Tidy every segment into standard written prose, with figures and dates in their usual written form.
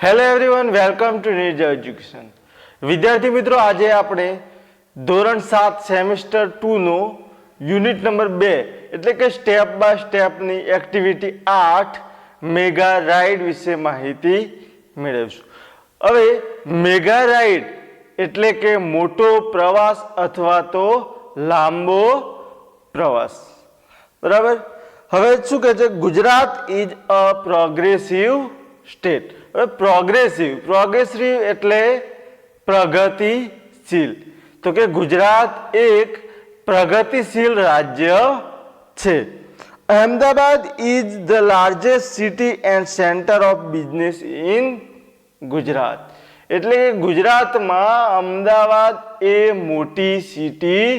Hello everyone, welcome to Nirjay education. વિદ્યાર્થી મિત્રો, આજે આપણે ધોરણ 7 સેમિસ્ટર 2 નો યુનિટ નંબર 2 એટલે કે સ્ટેપ બાય સ્ટેપની એક્ટિવિટી 8 મેગા રાઇડ વિશે માહિતી મેળવીશું. હવે મેગા રાઇડ એટલે કે મોટો પ્રવાસ અથવા તો લાંબો પ્રવાસ, બરાબર. હવે શું કહે છે? Gujarat is a progressive state. Progressive એટલે પ્રગતિશીલ. તો કે ગુજરાત એક પ્રગતિશીલ રાજ્ય છે. Ahmedabad is the largest city and centre of business in Gujarat. એટલે કે ગુજરાતમાં અમદાવાદ એ મોટી સિટી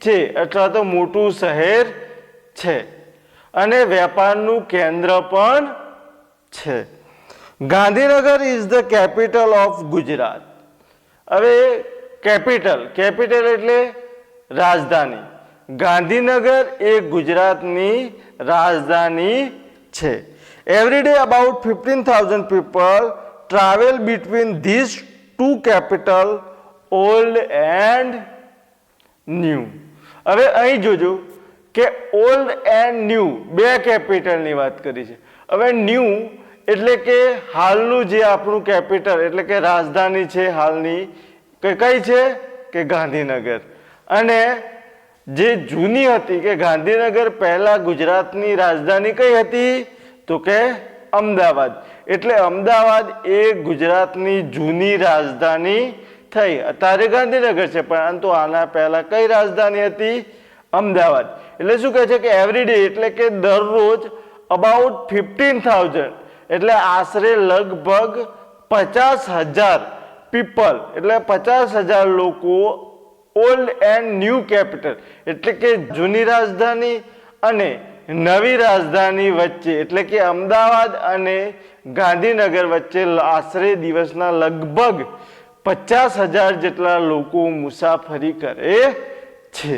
છે અથવા તો મોટું શહેર છે અને વેપારનું કેન્દ્ર પણ છે. Gandhinagar is the capital of Gujarat. હવે કેપિટલ એટલે રાજધાની. ગાંધીનગર એ ગુજરાતની રાજધાની છે. Every day about 15,000 people travel between these two capital, old and new. હવે અહીં જોજો કે ઓલ્ડ એન્ડ ન્યૂ બે કેપિટલની વાત કરી છે. હવે ન્યૂ એટલે કે હાલનું જે આપણું કેપિટલ એટલે કે રાજધાની છે હાલની, કઈ છે કે ગાંધીનગર. અને જે જૂની હતી કે ગાંધીનગર પહેલા ગુજરાતની રાજધાની કઈ હતી તો કે અમદાવાદ. એટલે અમદાવાદ એ ગુજરાતની જૂની રાજધાની થઈ. અત્યારે ગાંધીનગર છે પરંતુ આના પહેલા કઈ રાજધાની હતી? અમદાવાદ. એટલે શું કહે છે કે એવરી ડે એટલે કે દરરોજ અબાઉટ 15,000 એટલે આશરે લગભગ 50,000 પીપલ એટલે 50,000 લોકો ઓલ્ડ એન્ડ ન્યૂ કેપિટલ એટલે કે જૂની રાજધાની અને નવી રાજધાની વચ્ચે એટલે કે અમદાવાદ અને ગાંધીનગર વચ્ચે આશરે દિવસના લગભગ 50,000 જેટલા લોકો મુસાફરી કરે છે.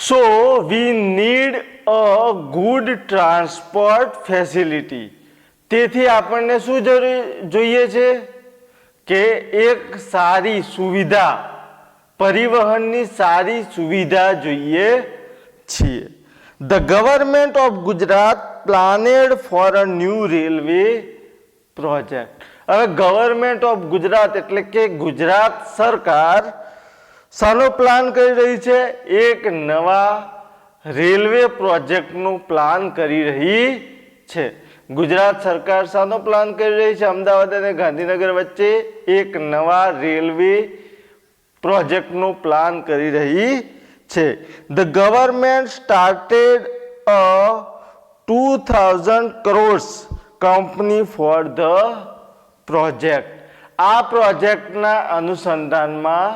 So we need a good transport facility. તેથી આપણને શું જોઈએ છે કે એક સારી સુવિધા, પરિવહનની સારી સુવિધા જોઈએ છીએ. The government of Gujarat planned for a new railway project. હવે ગવર્મેન્ટ ઓફ ગુજરાત એટલે કે ગુજરાત સરકાર શાનો પ્લાન કરી રહી છે? એક નવા રેલવે પ્રોજેક્ટનું પ્લાન કરી રહી છે. ગુજરાત સરકાર શાનો પ્લાન કરી રહી છે? અમદાવાદ અને ગાંધીનગર વચ્ચે એક નવા રેલવે પ્રોજેક્ટનું પ્લાન કરી રહી છે. The government started a 2,000 crores company for the project. આ પ્રોજેક્ટના અનુસંધાનમાં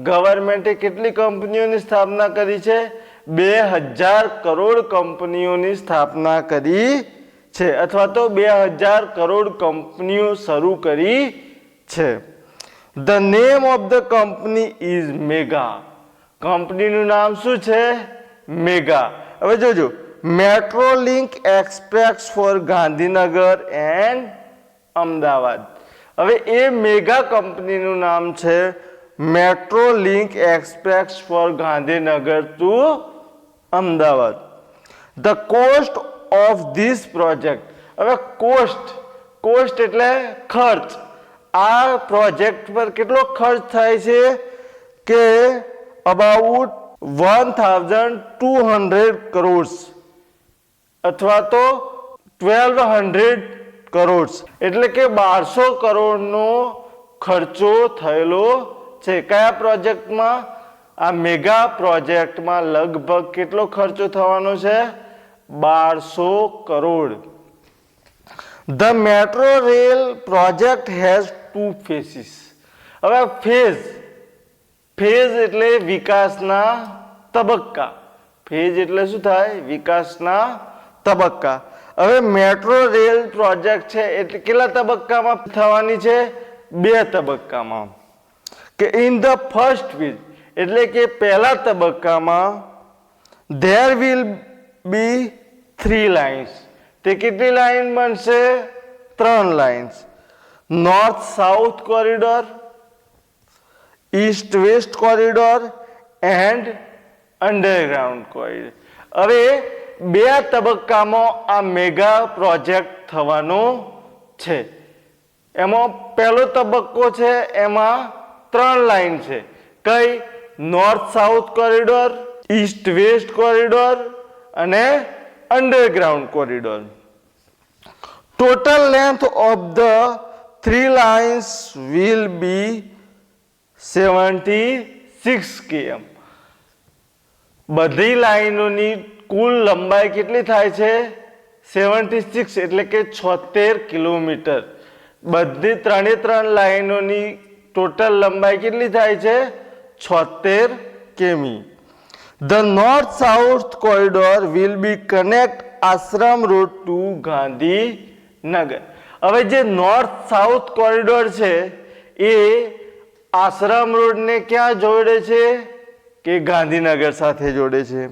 ગવર્મેન્ટે કેટલી કંપનીઓની સ્થાપના કરી છે? 2,000 કરોડ કંપનીઓની સ્થાપના કરી છે અથવા તો 2,000 કરોડ કંપનીઓ શરૂ કરી છે. The name of the company is Mega. કંપનીનું નામ શું છે? મેગા. હવે જોજો, metro link express for Gandhinagar and Ahmedabad. હવે એ મેગા કંપનીનું નામ છે metro link express for Gandhinagar to Ahmedabad. The cost of this project. હવે કોસ્ટ એટલે ખર્ચ. આ પ્રોજેક્ટ પર કેટલો ખર્ચ થાય છે કે અબાઉટ 1,200 crores અથવા તો 1,200 crores એટલે કે 1,200 કરોડનો ખર્ચો થયેલો છે. કયા પ્રોજેક્ટમાં? આ મેગા પ્રોજેક્ટમાં લગભગ કેટલો ખર્ચો થવાનો છે? 1,200 crore. The metro rail project has 2 phases. હવે ફેઝ એટલે વિકાસના તબક્કા. ફેઝ એટલે શું થાય? વિકાસના તબક્કા. હવે મેટ્રો રેલ પ્રોજેક્ટ છે એટલે કેટલા તબક્કામાં થવાની છે? 2 તબક્કામાં. કે ઇન ધ ફર્સ્ટ ફેઝ એટલે કે પહેલા તબક્કામાં ધેર વિલ બી 3 લાઇન્સ. તે કેટલી લાઈન બનશે? 3 lines. North south corridor, east west corridor and underground corridor. હવે બે તબક્કામાં આ મેગા પ્રોજેક્ટ થવાનો છે. એમાં પહેલો તબક્કો છે, એમાં 3 લાઈન છે. કઈ? North south corridor, east west corridor અને underground corridor. Total length of the 3 lines will be 76 km. બધી લાઈનોની કુલ લંબાઈ કેટલી થાય છે? 76 એટલે કે 76 કિલોમીટર. બધી 3 લાઈનોની ટોટલ લંબાઈ કેટલી થાય છે? 76 કિમી. The north south corridor will be connect Ashram road to Gandhinagar. હવે જે નોર્થ સાઉથ કોરિડોર છે એ આશ્રમ રોડને ક્યાં જોડે છે? કે ગાંધીનગર સાથે જોડે છે.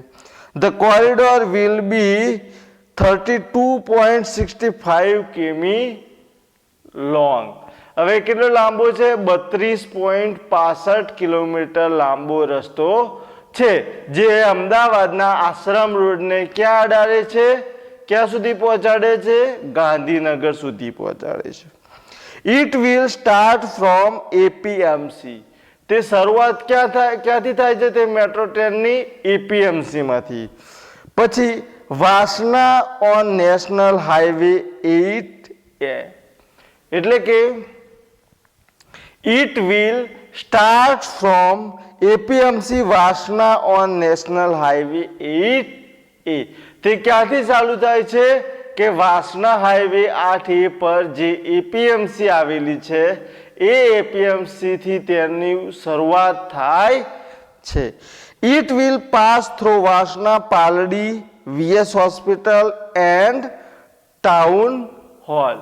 The corridor will be 32.65 કિમી લોંગ. હવે કેટલો લાંબો છે? 32.65 કિલોમીટર લાંબો રસ્તો છે, જે અમદાવાદના આશ્રમ રોડને ક્યાં અડાડે છે? ક્યાં સુધી પહોંચાડે છે? ગાંધીનગર સુધી પહોંચાડે છે. It will start from APMC. તે શરૂઆત ક્યાંથી થાય છે? તે મેટ્રો ટ્રેનની APMC માંથી. પછી વાસના ઓન નેશનલ હાઈવે 8A, એટલે કે it will start from APMC વાસના ઓન નેશનલ હાઈવે 8A. તે ક્યાંથી ચાલુ થાય છે? કે વાસના હાઈવે 8A પર જે APMC આવેલી છે એ APMC થી તેની શરૂઆત થાય છે. It will pass through Vasna, Paldi, VS hospital and town hall.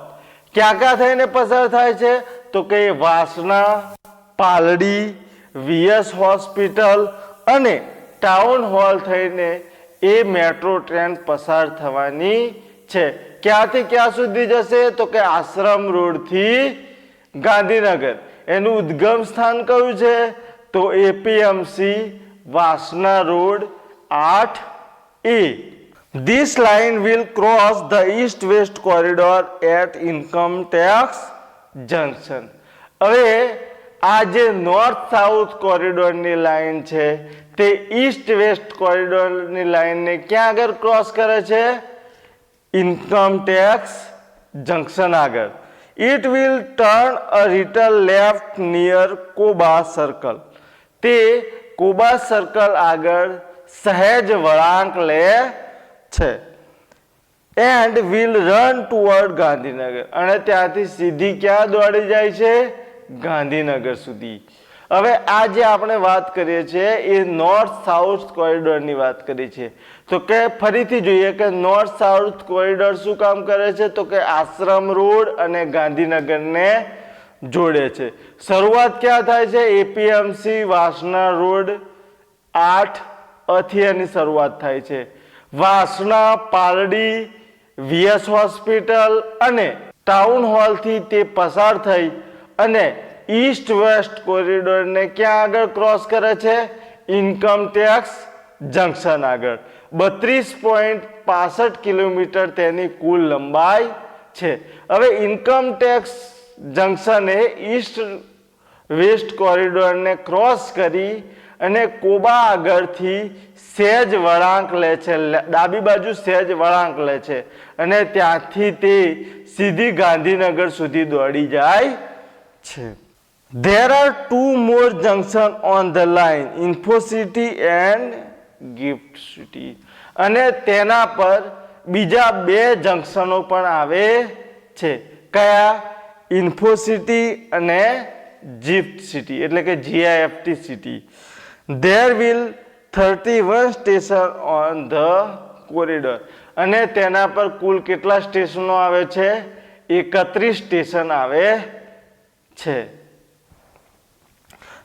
ક્યાં થઈને પસાર થાય છે? તો કે વાસના, પાલડી, VS હોસ્પિટલ અને ટાઉન હોલ થઈને એ મેટ્રો ટ્રેન પસાર થવાની છે. ક્યાંથી ક્યાં સુધી જશે? તો કે આશ્રમ રોડથી ગાંધીનગર. એનું ઉદ્ગમ સ્થાન કયું છે? તો APMC વાસના road 8A. This line will cross the east-west corridor at income tax junction. હવે આ જે નોર્થ સાઉથ કોરિડોરની લાઈન છે તે ઈસ્ટ વેસ્ટ કોરિડોરની લાઈનને ક્યાં આગળ ક્રોસ કરે છે? ઇન્કમ ટેક્સ જંકશન આગળ. It will turn a little left near Koba circle. તે કોબા સર્કલ આગળ સહેજ વળાંક લે છે. And will run toward Gandhinagar. અને ત્યાંથી સીધી ક્યાં દોડી જાય છે? ગાંધીનગર સુધી. હવે આ જે આપણે વાત કરીએ છીએ એ નોર્થ સાઉથ કોરિડોરની વાત કરી છે. તો કે ફરીથી જોઈએ કે નોર્થ સાઉથ કોરિડોર શું કામ કરે છે? તો કે આશ્રમ રોડ અને ગાંધીનગરને જોડે છે. શરૂઆત ક્યાં થાય છે? APMC વાસના રોડ 8A થી એની શરૂઆત થાય છે. વાસના, પાલડી, VS હોસ્પિટલ અને ટાઉન હોલથી તે પસાર થઈ અને ઈસ્ટ વેસ્ટ કોરિડોરને ક્યાં આગળ ક્રોસ કરે છે? ઇન્કમ ટેક્સ જંકશન આગળ. 32.65 કિલોમીટર તેની કુલ લંબાઈ છે. હવે ઇન્કમ ટેક્સ જંકશને ઈસ્ટ વેસ્ટ કોરિડોરને ક્રોસ કરી અને કોબા આગળથી સહેજ વળાંક લે છે, ડાબી બાજુ સહેજ વળાંક લે છે અને ત્યાંથી તે સીધી ગાંધીનગર સુધી દોડી જાય છે. There are 2 more junctions on the line, InfoCity and Gift City. અને તેના પર બીજા 2 જંકશનો પણ આવે છે. કયા? InfoCity અને Gift City, એટલે કે GIFT City. There will 31 station on the corridor. અને તેના પર કુલ કેટલા સ્ટેશનો આવે છે? 31 સ્ટેશન આવે છે.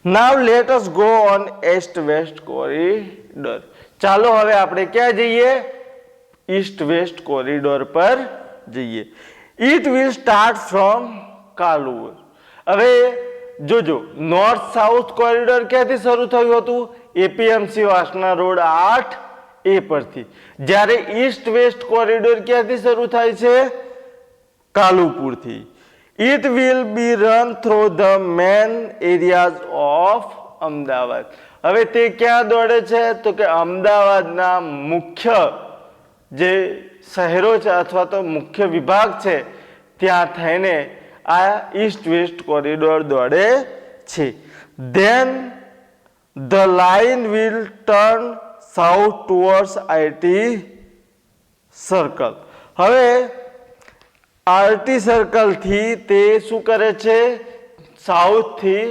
Now let us go on east-west corridor. ચાલો હવે આપણે ક્યાં જઈએ? ઈસ્ટ વેસ્ટ કોરિડોર પર જઈએ. It will start from Kalupur. હવે જોજો, નોર્થ સાઉથ કોરિડોર ક્યાંથી શરૂ થયું હતું? એપીએમસી વાસણા રોડ 8A પરથી. જ્યારે ઈસ્ટ વેસ્ટ કોરિડોર ક્યાંથી શરૂ થાય છે? કાલુપુરથી. It will be run through the main areas of Ahmedabad. હવે તે ક્યાં દોડે છે? તો કે અમદાવાદના મુખ્ય જે શહેરો છે અથવા તો મુખ્ય વિભાગ છે ત્યાં થઈને આ ઈસ્ટ વેસ્ટ કોરિડોર દોડે છે. Then the line will turn south towards IT circle. હવે આરટી સર્કલથી તે શું કરે છે? સાઉથથી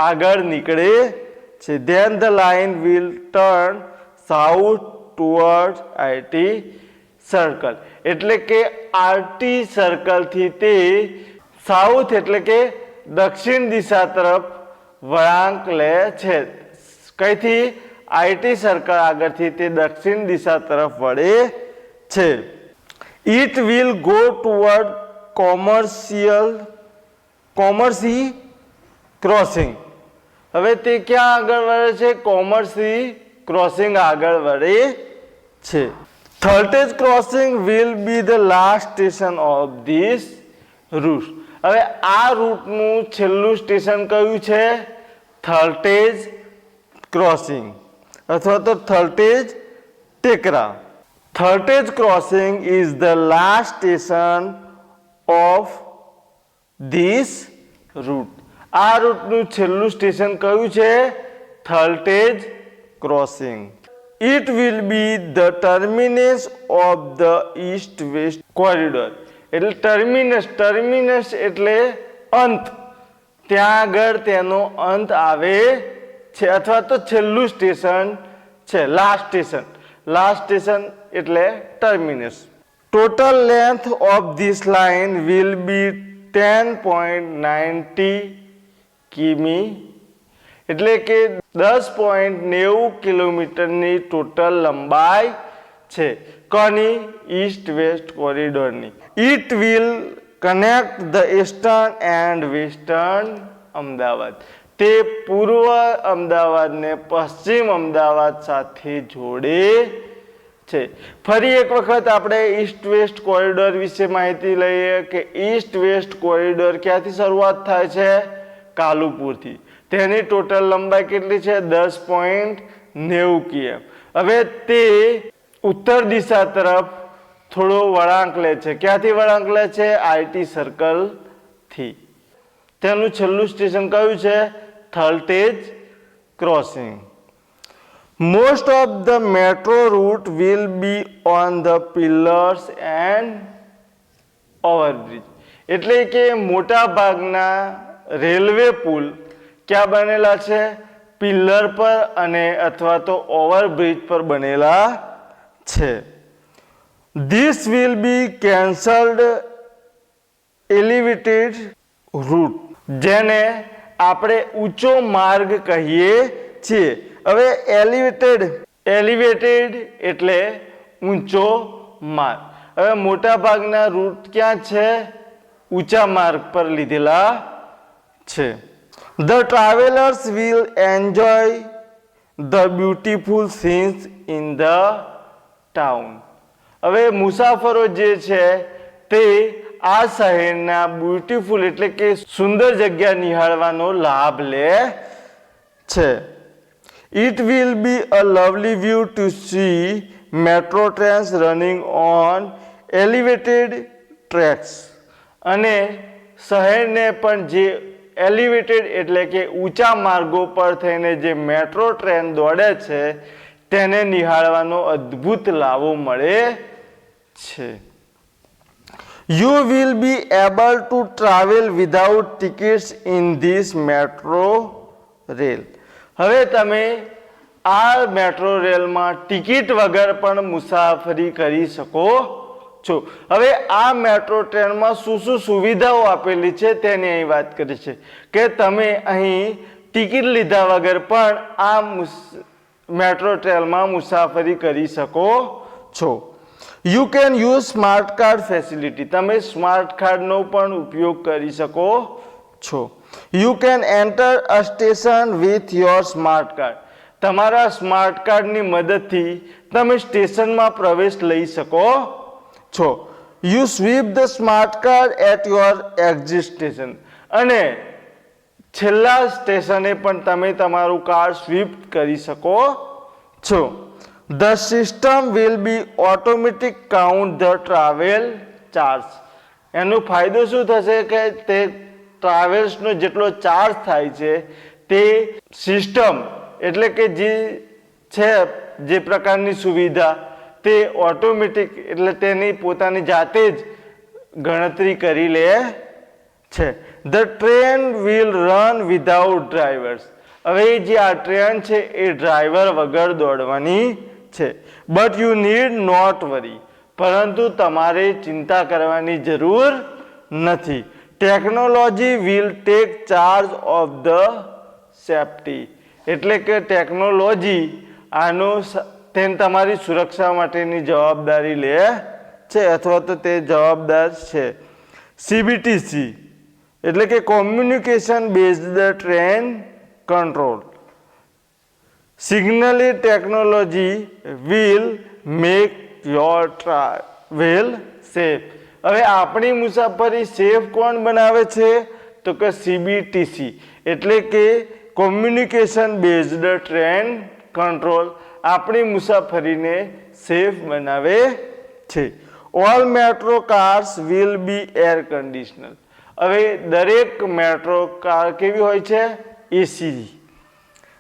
આગળ નીકળે છે. Then the line will turn south towards IT circle. એટલે કે આરટી સર્કલથી તે સાઉથ એટલે કે દક્ષિણ દિશા તરફ વળાંક લે છે. કઈથી? આઈટી સર્કલ આગળથી તે દક્ષિણ દિશા તરફ વળે છે. It will go toward commerce crossing. હવે તે ક્યાં આગળ વળે છે? કોમર્સી ક્રોસિંગ આગળ વળે છે. Thaltej crossing will be the last station of this route. હવે આ રૂટનું છેલ્લું સ્ટેશન કયું છે? થર્ટેજ ક્રોસિંગ અથવા તો Thaltej Tekra. Thaltej crossing is the last station of this route. આ રૂટનું છેલ્લું સ્ટેશન કયું છે? Thaltej crossing. It will be the terminus of the east west corridor. એટલે ટર્મિનસ એટલે અંત. ત્યાં આગળ તેનો અંત આવે છે અથવા તો છેલ્લું સ્ટેશન છે, લાસ્ટ સ્ટેશન એટલે terminus. Total length of this line will be 10.90 કિમી. એટલે કે 10.90 કિલોમીટરની ટોટલ લંબાઈ છે. કોની? ઈસ્ટ વેસ્ટ કોરિડોરની. It will connect the eastern end western Ahmedabad. તે પૂર્વ અમદાવાદને પશ્ચિમ અમદાવાદ સાથે જોડે છે. ફરી એક વખત આપણે ઈસ્ટ વેસ્ટ કોરિડોર વિશે માહિતી લઈએ કે ઈસ્ટ વેસ્ટ કોરિડોર ક્યાંથી શરૂઆત થાય છે? કાલુપુરથી. તેની ટોટલ લંબાઈ કેટલી છે? 10.90 km. હવે તે ઉત્તર દિશા તરફ થોડો વળાંક લે છે. ક્યાંથી વળાંક લે છે? આઈટી સર્કલથી. તેનું છેલ્લું સ્ટેશન કયું છે? Thaltej crossing. Most of the metro route will be on the pillars and overbridge. એટલે કે મોટા ભાગના રેલવે પુલ ક્યાં બનેલા છે? પિલ્લર પર અને અથવા તો ઓવરબ્રિજ પર બનેલા છે. This will be cancelled elevated route, જેને આપણે ઊંચો માર્ગ કહીએ છીએ. હવે એલિવેટેડ એટલે ઊંચો માર્ગ. હવે મોટા ભાગના રૂટ ક્યાં છે? ઊંચા માર્ગ પર લીધેલા છે. The travelers will enjoy the beautiful scenes in the town. હવે મુસાફરો જે છે તે આ શહેરના બ્યુટીફુલ એટલે કે સુંદર જગ્યા નિહાળવાનો લાભ લે છે. It will be a lovely view to see metro trains running on elevated tracks. અને શહેરને પણ જે એલિવેટેડ એટલે કે ઊંચા માર્ગો પર થઈને જે મેટ્રો ટ્રેન દોડે છે તેને નિહાળવાનો અદ્ભુત લાવો મળે છે. You will be able to travel without tickets in this metro rail. હવે તમે આ મેટ્રો રેલમાં ટિકિટ વગર પણ મુસાફરી કરી શકો છો. હવે આ મેટ્રો ટ્રેનમાં શું શું સુવિધાઓ આપેલી છે તેની અહીં વાત કરી છે કે તમે અહીં ટિકિટ લીધા વગર પણ આ મેટ્રો ટ્રેનમાં મુસાફરી કરી શકો છો. You can use smart card facility, તમે સ્માર્ટ કાર્ડનો પણ ઉપયોગ કરી શકો છો. You can enter a station with your smart card, તમારા સ્માર્ટ કાર્ડની મદદથી તમે સ્ટેશનમાં પ્રવેશ લઈ શકો છો. You swipe the smart card at your exit station, અને છેલ્લા સ્ટેશને પણ તમે તમારું કાર્ડ સ્વીપ કરી શકો છો. The system will be automatic count the travel charge. એનો ફાયદો શું થશે કે તે ટ્રાવેલ્સનો જેટલો ચાર્જ થાય છે તે સિસ્ટમ એટલે કે જે છે જે પ્રકારની સુવિધા તે ઓટોમેટિક એટલે તેની પોતાની જાતે જ ગણતરી કરી લે છે. The train will run without drivers. હવે જે આ ટ્રેન છે એ ડ્રાઈવર વગર દોડવાની છે. બટ યુ નીડ નોટ વરી, પરંતુ તમારે ચિંતા કરવાની જરૂર નથી. Technology will take charge of the safety, એટલે કે ટેકનોલોજી તેને તમારી સુરક્ષા માટેની જવાબદારી લે છે અથવા તો તે જવાબદાર છે. CBTC એટલે કે communication based train control. Signalling technology will make your travel safe. હવે આપણી મુસાફરી સેફ કોણ બનાવે છે? તો કે CBTC એટલે કે કોમ્યુનિકેશન બેઝડ ટ્રેન કંટ્રોલ આપણી મુસાફરીને સેફ બનાવે છે. All metro cars will be air conditioner. હવે દરેક મેટ્રો કાર કેવી હોય છે? AC.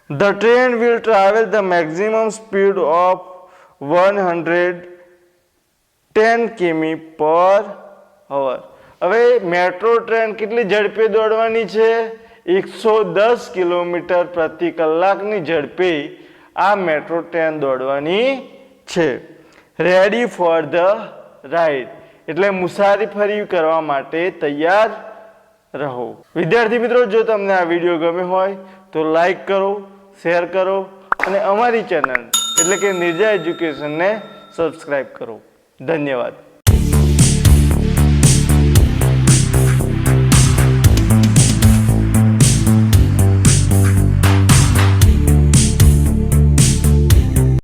The train will travel the maximum speed of 110 km per hour. હવે મેટ્રો ટ્રેન કેટલી ઝડપે દોડવાની છે? 110 કિલોમીટર પ્રતિ કલાકની ઝડપે આ મેટ્રો ટ્રેન દોડવાની છે. રેડી ફોર ધ રાઇડ એટલે મુસાફરી કરવા માટે તૈયાર રહો. વિદ્યાર્થી મિત્રો, જો તમને આ વિડીયો ગમ્યો હોય તો લાઈક કરો, શેર કરો અને અમારી ચેનલ એટલે કે નિર્જા એજ્યુકેશનને સબસ્ક્રાઈબ કરો. ધન્યવાદ.